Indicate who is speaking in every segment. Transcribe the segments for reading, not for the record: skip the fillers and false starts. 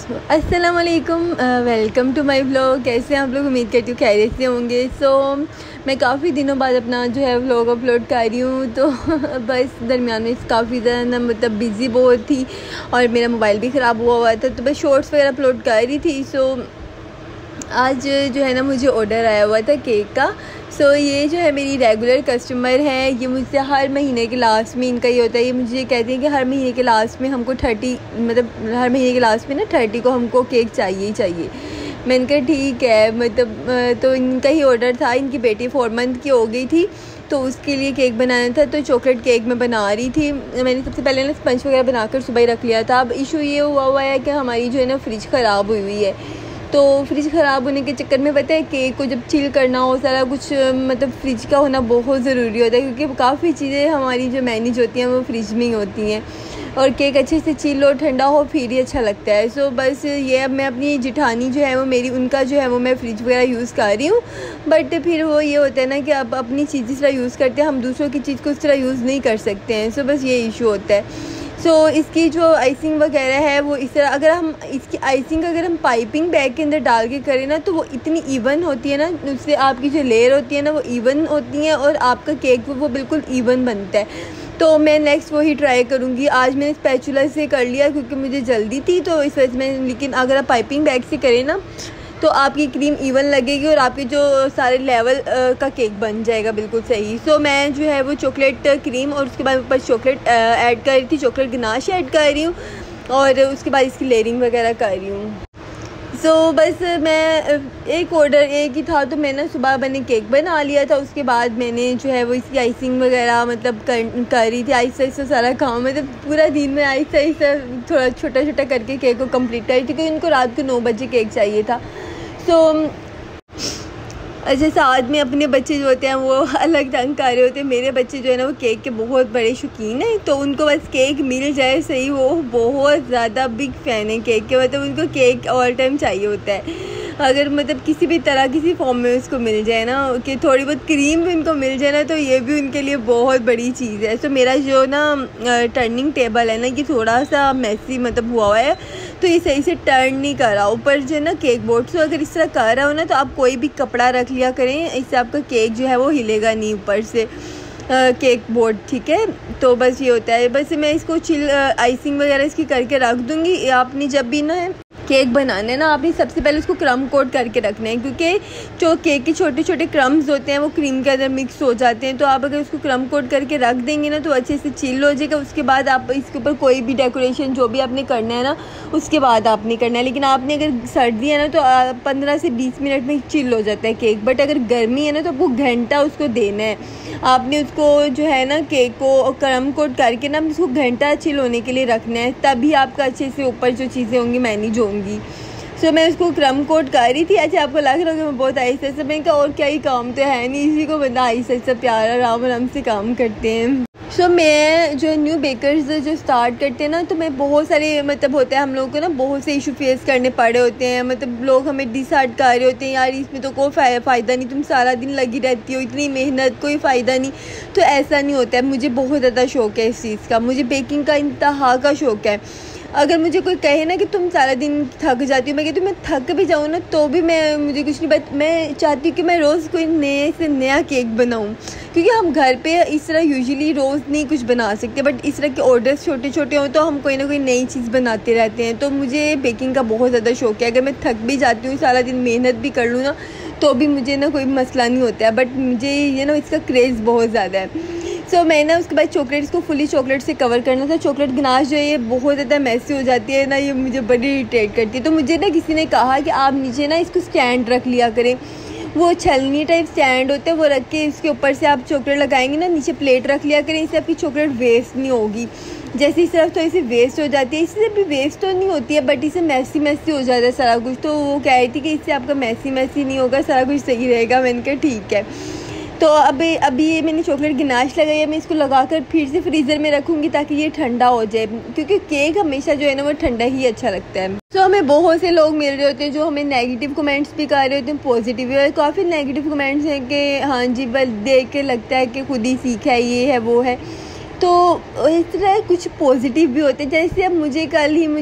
Speaker 1: अस्सलाम वालेकुम, welcome to my vlog. कैसे हैं आप लोग? उम्मीद करती हूँ खैरियत से होंगे। मैं काफ़ी दिनों बाद अपना जो है व्लॉग अपलोड कर रही हूँ। तो बस दरमियान में काफ़ी ज़्यादा मतलब बिज़ी बहुत थी और मेरा मोबाइल भी ख़राब हुआ था, तो बस शॉर्ट्स वगैरह अपलोड कर रही थी। आज जो है ना मुझे ऑर्डर आया हुआ था केक का। ये जो है मेरी रेगुलर कस्टमर है, ये मुझसे हर महीने के लास्ट में इनका ये होता है। ये मुझे कहते हैं कि हर महीने के लास्ट में हमको 30 मतलब हर महीने के लास्ट में ना 30 को हमको केक चाहिए ही चाहिए। मैंने कहा ठीक है, मतलब तो इनका ही ऑर्डर था। इनकी बेटी 4 मंथ की हो गई थी, तो उसके लिए केक बनाना था। तो चॉकलेट केक मैं बना रही थी। मैंने सबसे पहले ना स्पंज वगैरह बनाकर सुबह ही रख लिया था। अब इशू ये हुआ है कि हमारी जो है ना फ्रिज ख़राब हुई है। तो फ्रिज ख़राब होने के चक्कर में पता है केक को जब चिल करना हो सारा कुछ, मतलब फ्रिज का होना बहुत ज़रूरी होता है, क्योंकि काफ़ी चीज़ें हमारी जो मैनेज होती हैं वो फ्रिज में ही होती हैं। और केक अच्छे से चिल और ठंडा हो फिर ही अच्छा लगता है। बस ये अब मैं अपनी जिठानी जो है वो मेरी उनका जो है वो मैं फ्रिज वगैरह यूज़ कर रही हूँ। बट फिर वो ये होता है ना कि अब अपनी चीज़ जिस तरह यूज़ करते हैं हम दूसरों की चीज़ को उस तरह यूज़ नहीं कर सकते हैं। बस ये इशू होता है। इसकी जो आइसिंग वगैरह है वो इस तरह, अगर हम इसकी आइसिंग अगर हम पाइपिंग बैग के अंदर डाल के करें ना तो वो इतनी इवन होती है ना, उससे आपकी जो लेयर होती है ना वो इवन होती है और आपका केक वो बिल्कुल इवन बनता है। तो मैं नेक्स्ट वही ट्राई करूँगी। आज मैंने स्पैचुला से कर लिया क्योंकि मुझे जल्दी थी, तो इस वजह से मैं, लेकिन अगर आप पाइपिंग बैग से करें ना तो आपकी क्रीम इवन लगेगी और आपके जो सारे लेवल का केक बन जाएगा बिल्कुल सही। मैं जो है वो चॉकलेट क्रीम और उसके बाद ऊपर चॉकलेट ऐड कर रही थी, चॉकलेट गनाश ऐड कर रही हूँ और उसके बाद इसकी लेयरिंग वगैरह कर रही हूँ। बस मैं एक ही था, तो मैंने सुबह मैंने केक बना लिया था। उसके बाद मैंने जो है वो इसकी आइसिंग वगैरह मतलब कर रही थी आहिस्ता आहिस्ता सारा काम। मतलब पूरा दिन में आहिस्ता आहिस्ता थोड़ा छोटा छोटा करके केक को कंप्लीट करी थी, क्योंकि इनको रात को 9 बजे केक चाहिए था। अच्छा, साथ में अपने बच्चे जो होते हैं वो अलग ढंग कर रहे होते हैं। मेरे बच्चे जो है ना वो केक के बहुत बड़े शौकीन हैं, तो उनको बस केक मिल जाए सही। वो बहुत ज़्यादा बिग फ़ैन है केक के, मतलब उनको केक ऑल टाइम चाहिए होता है। अगर मतलब किसी भी तरह किसी फॉर्म में उसको मिल जाए ना, कि थोड़ी बहुत क्रीम भी उनको मिल जाए ना, तो ये भी उनके लिए बहुत बड़ी चीज़ है। मेरा जो ना टर्निंग टेबल है ना ये थोड़ा सा मैसी मतलब हुआ है, तो ये सही से टर्न नहीं कर रहा। ऊपर जो है ना केक बोर्ड, अगर इस तरह कर रहा हो ना तो आप कोई भी कपड़ा रख लिया करें, इससे आपका केक जो है वो हिलेगा नहीं ऊपर से केक बोर्ड, ठीक है। तो बस ये होता है। बस मैं इसको चिल आइसिंग वगैरह इसकी करके रख दूँगी। आपने जब भी ना केक बनाना है ना, आपने सबसे पहले उसको क्रम कोट करके रखना है, क्योंकि जो केक के छोटे छोटे क्रम्स होते हैं वो क्रीम के अंदर मिक्स हो जाते हैं। तो आप अगर उसको क्रम कोट करके रख देंगे ना तो अच्छे से चिल हो जाएगा। उसके बाद आप इसके ऊपर कोई भी डेकोरेशन जो भी आपने करना है ना उसके बाद आपने करना है। लेकिन आपने अगर सर्दी है ना तो 15 से 20 मिनट में चिल हो जाता है केक। बट अगर गर्मी है ना तो आपको घंटा उसको देना है। आपने उसको जो है ना केक को क्रम कोट करके ना उसको घंटा चिल होने के लिए रखना है, तभी आपका अच्छे से ऊपर जो चीज़ें होंगी मैनेज होंगी। मैं उसको क्रम कोट कर रही थी। अच्छा, आपको लग रहा होगा मैं बहुत आहिस्ता से, मैंने कहा और क्या ही काम तो है नहीं, इसी को बंदा आहिस्ता प्यार आराम आराम से काम करते हैं। मैं जो न्यू बेकर्स जो स्टार्ट करते हैं ना, तो मैं बहुत सारे मतलब होता है हम लोगों को ना बहुत से इशू फेस करने पड़े होते हैं। मतलब लोग हमें डिसहार्ट कर रहे होते हैं, यार इसमें तो कोई फ़ायदा नहीं, तुम सारा दिन लगी रहती हो, इतनी मेहनत, कोई फ़ायदा नहीं। तो ऐसा नहीं होता है। मुझे बहुत ज़्यादा शौक़ है इस चीज़ का, मुझे बेकिंग का इंतहा का शौक़ है। अगर मुझे कोई कहे ना कि तुम सारा दिन थक जाती हो, मैं कहती हूँ मैं थक भी जाऊँ ना तो भी मुझे कुछ नहीं, बट मैं चाहती हूँ कि मैं रोज़ कोई नए से नया केक बनाऊँ, क्योंकि हम घर पे इस तरह यूजुअली रोज़ नहीं कुछ बना सकते। बट इस तरह के ऑर्डर्स छोटे छोटे हों तो हम कोई ना कोई नई चीज़ बनाते रहते हैं। तो मुझे बेकिंग का बहुत ज़्यादा शौक़ है। अगर मैं थक भी जाती हूँ, सारा दिन मेहनत भी कर लूँ ना, तो भी मुझे ना कोई मसला नहीं होता है। बट मुझे ये ना इसका क्रेज़ बहुत ज़्यादा है। मैंने उसके बाद चॉकलेट इसको फुली चॉकलेट से कवर करना था। चॉकलेट गनाश जो है ये बहुत ज़्यादा मैसी हो जाती है ना, ये मुझे बड़ी इरिटेट करती है। तो मुझे ना किसी ने कहा कि आप नीचे ना इसको स्टैंड रख लिया करें, वो छलनी टाइप स्टैंड होते हैं, वो रख के इसके ऊपर से आप चॉकलेट लगाएंगे ना, नीचे प्लेट रख लिया करें, इससे आपकी चॉकलेट वेस्ट नहीं होगी। जैसे इस तरफ तो इसे वेस्ट हो जाती है, इससे भी वेस्ट तो नहीं होती है, बट इसे मैसी हो जाता है सारा कुछ। तो वो कह रही थी कि इससे आपका मैसी नहीं होगा, सारा कुछ सही रहेगा। मैंने कहा ठीक है। तो अभी ये मैंने चॉकलेट गनाश लगाई है, मैं इसको लगाकर फिर से फ्रीज़र में रखूँगी ताकि ये ठंडा हो जाए, क्योंकि केक हमेशा जो है ना वो ठंडा ही अच्छा लगता है। हमें बहुत से लोग मिल रहे होते हैं जो हमें नेगेटिव कमेंट्स भी कर रहे होते हैं, पॉजिटिव भी। काफ़ी नेगेटिव कमेंट्स हैं कि हाँ जी बस देख के लगता है कि खुद ही सीखा है, ये है वो है। तो इस तरह कुछ पॉजिटिव भी होते हैं। जैसे अब मुझे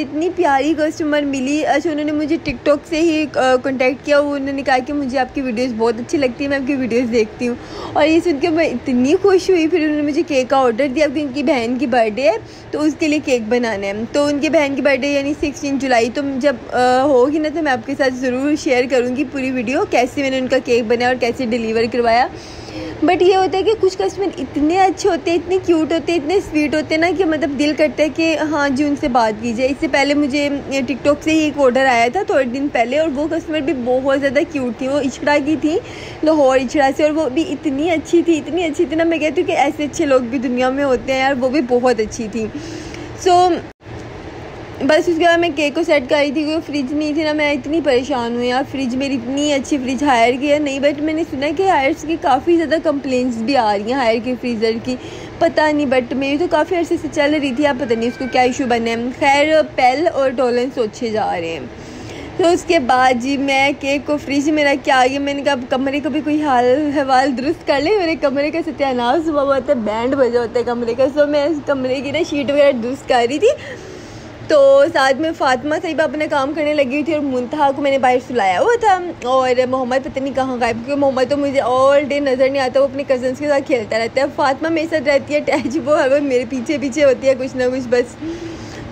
Speaker 1: इतनी प्यारी कस्टमर मिली। अच्छा, उन्होंने मुझे टिकटॉक से ही कांटेक्ट किया। उन्होंने कहा कि मुझे आपकी वीडियोस बहुत अच्छी लगती है, मैं आपकी वीडियोस देखती हूँ। और ये सुन के मैं इतनी खुश हुई। फिर उन्होंने मुझे केक का ऑर्डर दिया क्योंकि उनकी बहन की बर्थडे है, तो उसके लिए केक बनाना है। तो उनकी बहन की बर्थडे यानी 16 जुलाई, तो जब होगी ना तो मैं आपके साथ ज़रूर शेयर करूँगी पूरी वीडियो, कैसे मैंने उनका केक बनाया और कैसे डिलीवर करवाया। बट ये होता है कि कुछ कस्टमर इतने अच्छे होते हैं, इतने क्यूट होते हैं, इतने स्वीट होते हैं ना कि मतलब दिल करता है कि हाँ जी उनसे बात कीजिए। इससे पहले मुझे टिकटॉक से ही एक ऑर्डर आया था थोड़े दिन पहले, और वो कस्टमर भी बहुत ज़्यादा क्यूट थी। वो इचड़ा की थी, लाहौर इचड़ा से, और वो भी इतनी अच्छी थी ना। मैं कहती हूँ कि ऐसे अच्छे लोग भी दुनिया में होते हैं यार। वो भी बहुत अच्छी थी। बस उसके बाद मैं केक को सेट कर रही थी क्योंकि फ्रिज नहीं थी ना। मैं इतनी परेशान हुई यार, फ्रिज मेरी इतनी अच्छी फ्रिज हायर की है नहीं, बट मैंने सुना है कि हायर्स की काफ़ी ज़्यादा कंप्लेंट्स भी आ रही हैं हायर के फ्रीज़र की, पता नहीं। बट मेरी तो काफ़ी अर्से से चल रही थी, आप पता नहीं उसको क्या इशू बने हैं। खैर पेल और टॉलरेंस अच्छे जा रहे हैं। तो उसके बाद जी मैं केक को फ्रिज में रख के आ गई। मैंने कहा कमरे को भी कोई हाल हवाल दुरुस्त कर ले। मेरे कमरे का सत्यानाश हुआ होता है, बैंड बजा होता है कमरे का। सो मैं कमरे की ना शीट वगैरह दुरुस्त कर रही थी, तो साथ में फ़ातिमा साहिबा अपना काम करने लगी हुई थी, और मुंतहा को मैंने बाहर सुलाया हुआ था। और मोहम्मद पता नहीं कहाँ गायब, क्योंकि मोहम्मद तो मुझे ऑल डे नज़र नहीं आता। वो अपने कज़न्स के साथ खेलता रहता है। फ़ातिमा मेरे साथ रहती है अटैच, वो हर वक्त मेरे पीछे पीछे होती है कुछ ना कुछ बस।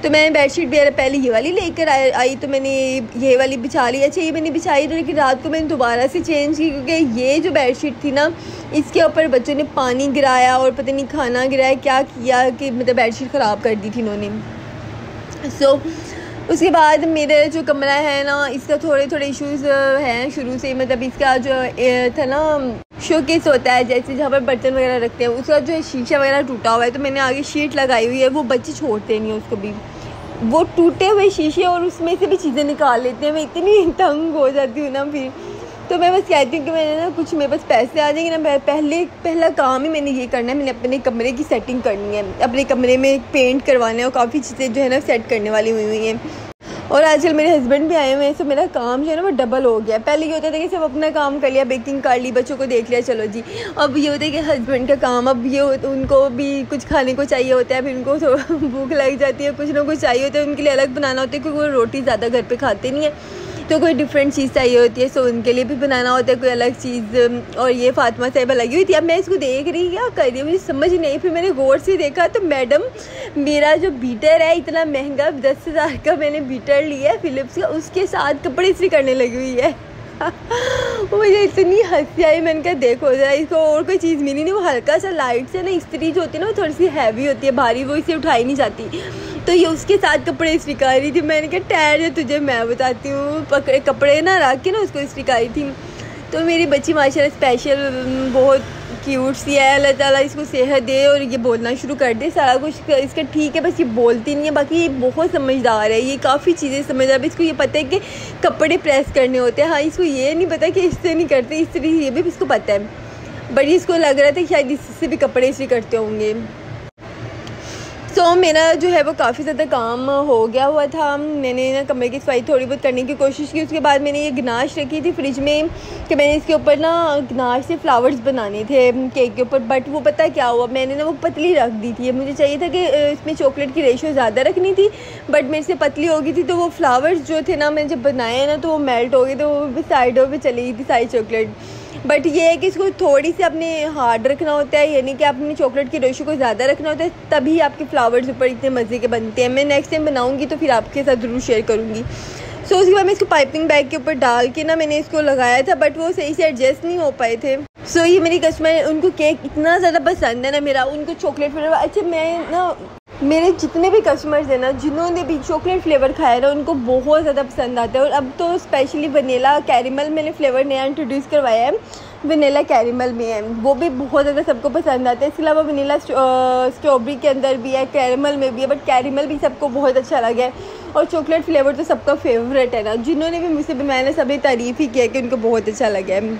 Speaker 1: तो मैंने बेडशीट भी पहले ये वाली लेकर आई, तो मैंने ये वाली बिछा ली। अच्छा, ये मैंने बिछाई तो, लेकिन रात को मैंने दोबारा से चेंज की क्योंकि ये जो बेडशीट थी ना, इसके ऊपर बच्चों ने पानी गिराया और पता नहीं खाना गिराया, क्या किया कि मतलब बेडशीट ख़राब कर दी थी इन्होंने। उसके बाद मेरा जो कमरा है ना, इसका थोड़े थोड़े इश्यूज़ हैं शुरू से। मतलब इसका जो था ना शोकेस होता है, जैसे जहाँ पर बर्तन वगैरह रखते हैं, उसका जो शीशा वगैरह टूटा हुआ है। तो मैंने आगे शीट लगाई हुई है, वो बच्चे छोड़ते नहीं हैं उसको भी, वो टूटे हुए शीशे और उसमें से भी चीज़ें निकाल लेते हैं। मैं इतनी तंग हो जाती हूँ ना फिर। तो मैं बस कहती हूँ कि मैंने ना कुछ मेरे पास पैसे आ जाएंगे ना, पहला काम ही मैंने ये करना है, मैंने अपने कमरे की सेटिंग करनी है, अपने कमरे में पेंट करवाना है, और काफ़ी चीज़ें जो है ना सेट करने वाली हुई हैं। और आजकल मेरे हस्बैंड भी आए हुए हैं, तो मेरा काम जो है ना वो डबल हो गया। पहले ये होता था कि सब अपना काम कर लिया, बेकिंग कर ली, बच्चों को देख लिया, चलो जी। अब ये होता है कि हस्बैंड का काम, अब ये उनको भी कुछ खाने को चाहिए होता है, फिर उनको थोड़ा भूख लग जाती है, कुछ ना कुछ चाहिए होता है, उनके लिए अलग बनाना होता है क्योंकि वो रोटी ज़्यादा घर पर खाते नहीं है, तो कोई डिफरेंट चीज़ चाहिए होती है। सो उनके लिए भी बनाना होता है कोई अलग चीज़। और ये फ़ातिमा साहिबा लगी हुई थी। अब मैं इसको देख रही क्या कर रही है मुझे समझ नहीं आई। फिर मैंने गौर से देखा तो मैडम मेरा जो बीटर है इतना महंगा 10,000 का मैंने बीटर लिया है फ़िलिप्स का, उसके साथ कपड़े इस्त्री करने लगी हुई है। मुझे इतनी हंसी आई। मैंने कहा देखो जरा, इसको और कोई चीज़ मिली नहीं, वो हल्का सा लाइट से ना इस्त्री जो होती है ना वो थोड़ी सी हैवी होती है, भारी, वो इसे उठाई नहीं जाती। तो ये उसके साथ कपड़े इस्त्री कर रही थी। मैंने कहा ठहर जा, तुझे मैं बताती हूँ। कपड़े ना रख के ना उसको इस्त्री कर रही थी। तो मेरी बच्ची माशाल्लाह स्पेशल बहुत क्यूट सी है। अल्लाह ताला इसको सेहत दे और ये बोलना शुरू कर दे, सारा कुछ इसका ठीक है, बस ये बोलती नहीं है। बाकी ये बहुत समझदार है, ये काफ़ी चीज़ें समझदार है। इसको ये पता है कि कपड़े प्रेस करने होते हैं। हाँ, इसको ये नहीं पता कि इससे नहीं करते, इससे ये भी इसको पता है, बट इसको लग रहा था शायद इससे भी कपड़े इस्त्री करते होंगे। सो मेरा जो है वो काफ़ी ज़्यादा काम हो गया हुआ था। मैंने ना कमरे की सफाई थोड़ी बहुत करने की कोशिश की। उसके बाद मैंने ये गनाश रखी थी फ्रिज में कि मैंने इसके ऊपर ना गनाश से फ्लावर्स बनाने थे केक के ऊपर, बट वो पता क्या हुआ, मैंने ना वो पतली रख दी थी। मुझे चाहिए था कि इसमें चॉकलेट की रेशो ज़्यादा रखनी थी, बट मेरे से पतली हो गई थी। तो वो फ्लावर्स जो थे ना, मैंने जब बनाए ना तो वो मेल्ट हो गए, तो वो साइडों पर चली गई थी सारी चॉकलेट। बट ये है कि इसको थोड़ी सी अपने हार्ड रखना होता है, यानी कि आपने चॉकलेट की रेशो को ज़्यादा रखना होता है, तभी आपके फ्लावर्स ऊपर इतने मज़े के बनते हैं। मैं नेक्स्ट टाइम बनाऊंगी तो फिर आपके साथ ज़रूर शेयर करूंगी। सो उसके बाद मैं इसको पाइपिंग बैग के ऊपर डाल के ना मैंने इसको लगाया था, बट वो सही से एडजस्ट नहीं हो पाए थे। सो ये मेरी कस्टमर, उनको केक इतना ज़्यादा पसंद है ना मेरा, उनको चॉकलेट फ्लेवर। अच्छा, मैं ना मेरे जितने भी कस्टमर्स हैं ना जिन्होंने भी चॉकलेट फ्लेवर खाया ना, उनको बहुत ज़्यादा पसंद आता है। और अब तो स्पेशली वनीला कैरेमल मैंने फ्लेवर नया इंट्रोड्यूस करवाया है, वनीला कैरेमल में है, वो भी बहुत ज़्यादा सबको पसंद आता है। इसके अलावा वनीला स्ट्रॉबेरी के अंदर भी है, कैरेमल में भी है, बट कैरेमल भी सबको बहुत अच्छा लगा है। और चॉकलेट फ्लेवर तो सबका फेवरेट है ना, जिन्होंने भी मुझसे बनाया ना सभी तारीफ़ ही किया कि उनको बहुत अच्छा लगा है।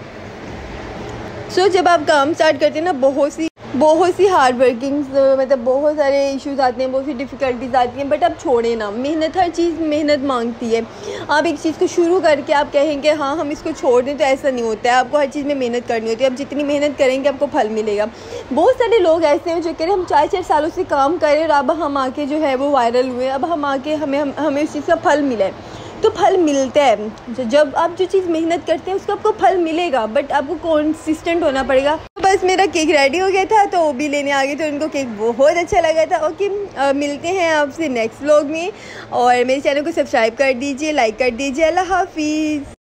Speaker 1: सो जब आप काम स्टार्ट करते हैं ना, बहुत सी बहुत सी हार्ड वर्किंग, मतलब बहुत सारे इश्यूज आते हैं, बहुत सी डिफ़िकल्टीज आती हैं, बट आप छोड़े ना, मेहनत, हर चीज़ मेहनत मांगती है। आप एक चीज़ को शुरू करके आप कहेंगे हाँ हम इसको छोड़ दें, तो ऐसा नहीं होता है। आपको हर चीज़ में मेहनत करनी होती है। आप जितनी मेहनत करेंगे आपको फल मिलेगा। बहुत सारे लोग ऐसे हैं जो कह रहे हैं हम 4-4 सालों से काम कर रहे हैं और अब हम आके जो है वो वायरल हुए, अब हम आके हमें उस चीज़ का फल मिला है। तो फल मिलता है, जब आप जो चीज़ मेहनत करते हैं उसका आपको फल मिलेगा, बट आपको कंसिस्टेंट होना पड़ेगा। तो बस मेरा केक रेडी हो गया था, तो वो भी लेने आ गए थे, उनको केक बहुत अच्छा लगा था। ओके, मिलते हैं आपसे नेक्स्ट व्लॉग में, और मेरे चैनल को सब्सक्राइब कर दीजिए, लाइक कर दीजिए। अल्लाह हाफिज़।